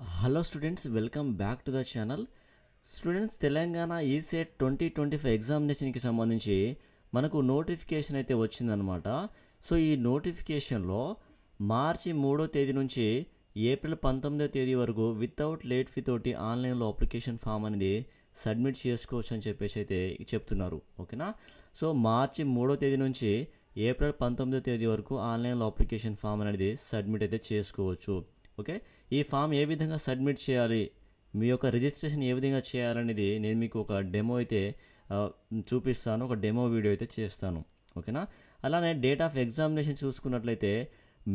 Hello students, welcome back to the channel. Students, Telangana ECET 2025 ఎగ్జామినేషన్కి సంబంధించి మనకు notification అయితే వచ్చిందనమాట. సో ఈ నోటిఫికేషన్లో మార్చి 3వ తేదీ నుంచి ఏప్రిల్ 19వ తేదీ వరకు వితౌట్ లేట్ ఫీ తోటి ఆన్లైన్లో అప్లికేషన్ ఫామ్ అనేది సబ్మిట్ చేసుకోవచ్చు అని చెప్పేసి అయితే చెప్తున్నారు. ఓకేనా. సో మార్చి 3వ తేదీ నుంచి ఏప్రిల్ 19వ తేదీ వరకు ఆన్లైన్లో అప్లికేషన్ ఫామ్ అనేది సబ్మిట్ అయితే చేసుకోవచ్చు. ఓకే, ఈ ఫామ్ ఏ విధంగా సబ్మిట్ చేయాలి, మీ యొక్క రిజిస్ట్రేషన్ ఏ విధంగా చేయాలనేది నేను మీకు ఒక డెమో అయితే చూపిస్తాను, ఒక డెమో వీడియో అయితే చేస్తాను. ఓకేనా. అలానే డేట్ ఆఫ్ ఎగ్జామినేషన్ చూసుకున్నట్లయితే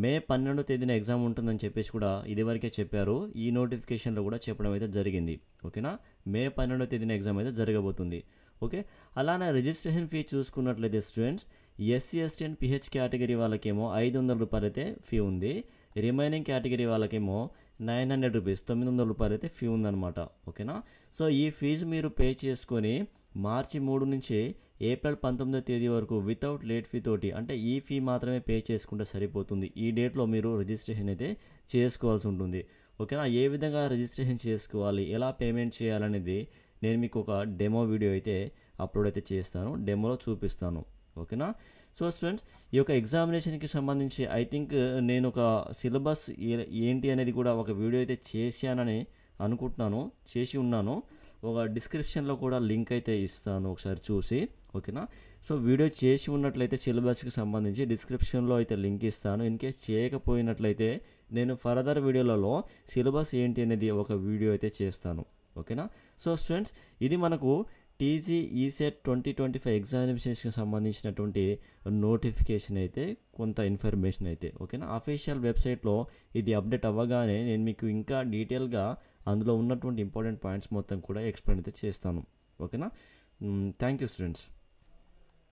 మే 12వ తేదీన ఎగ్జామ్ ఉంటుందని చెప్పేసి కూడా ఇదివరకే చెప్పారు. ఈ నోటిఫికేషన్లో కూడా చెప్పడం అయితే జరిగింది. ఓకేనా. మే 12వ తేదీన ఎగ్జామ్ అయితే జరగబోతుంది. ఓకే. అలానే రిజిస్ట్రేషన్ ఫీ చూసుకున్నట్లయితే students SC ST and pH category వాళ్ళకేమో 500 రూపాయలు అయితే ఫీ ఉంది. రిమైనింగ్ కేటగిరీ వాళ్ళకేమో 900 రూపీస్, 900 రూపాయలు అయితే ఫీ ఉందన్నమాట. ఓకేనా. సో ఈ ఫీజు మీరు పే చేసుకొని మార్చి 3 నుంచి ఏప్రిల్ 19వ తేదీ వరకు వితౌట్ లేట్ ఫీ తోటి, అంటే ఈ ఫీ మాత్రమే పే చేసుకుంటే సరిపోతుంది. ఈ డేట్లో మీరు రిజిస్ట్రేషన్ అయితే చేసుకోవాల్సి ఉంటుంది. ఓకేనా. ఏ విధంగా రిజిస్ట్రేషన్ చేసుకోవాలి, ఎలా పేమెంట్ చేయాలనేది నేను మీకు ఒక డెమో వీడియో అయితే అప్లోడ్ అయితే చేస్తాను, డెమోలో చూపిస్తాను. ఓకేనా. సో స్టూడెంట్స్, ఈ యొక్క ఎగ్జామినేషన్కి సంబంధించి ఐ థింక్ నేను ఒక సిలబస్ ఏంటి అనేది కూడా ఒక వీడియో అయితే చేశానని అనుకుంటున్నాను, చేసి ఉన్నాను. ఒక డిస్క్రిప్షన్లో కూడా లింక్ అయితే ఇస్తాను, ఒకసారి చూసి. ఓకేనా. సో వీడియో చేసి ఉన్నట్లయితే సిలబస్కి సంబంధించి డిస్క్రిప్షన్లో అయితే లింక్ ఇస్తాను. ఇన్ కేస్ చేయకపోయినట్లయితే నేను ఫర్దర్ వీడియోలలో సిలబస్ ఏంటి అనేది ఒక వీడియో అయితే చేస్తాను. ఓకేనా. సో స్టూడెంట్స్, ఇది మనకు టీజీ ఈసెట్ 2025 ఎగ్జామినేషన్స్కి సంబంధించినటువంటి నోటిఫికేషన్ అయితే, కొంత ఇన్ఫర్మేషన్ అయితే. ఓకేనా. అఫీషియల్ వెబ్సైట్లో ఇది అప్డేట్ అవ్వగానే నేను మీకు ఇంకా డీటెయిల్గా అందులో ఉన్నటువంటి ఇంపార్టెంట్ పాయింట్స్ మొత్తం కూడా ఎక్స్ప్లెయిన్ అయితే చేస్తాను. ఓకేనా. Thank you students.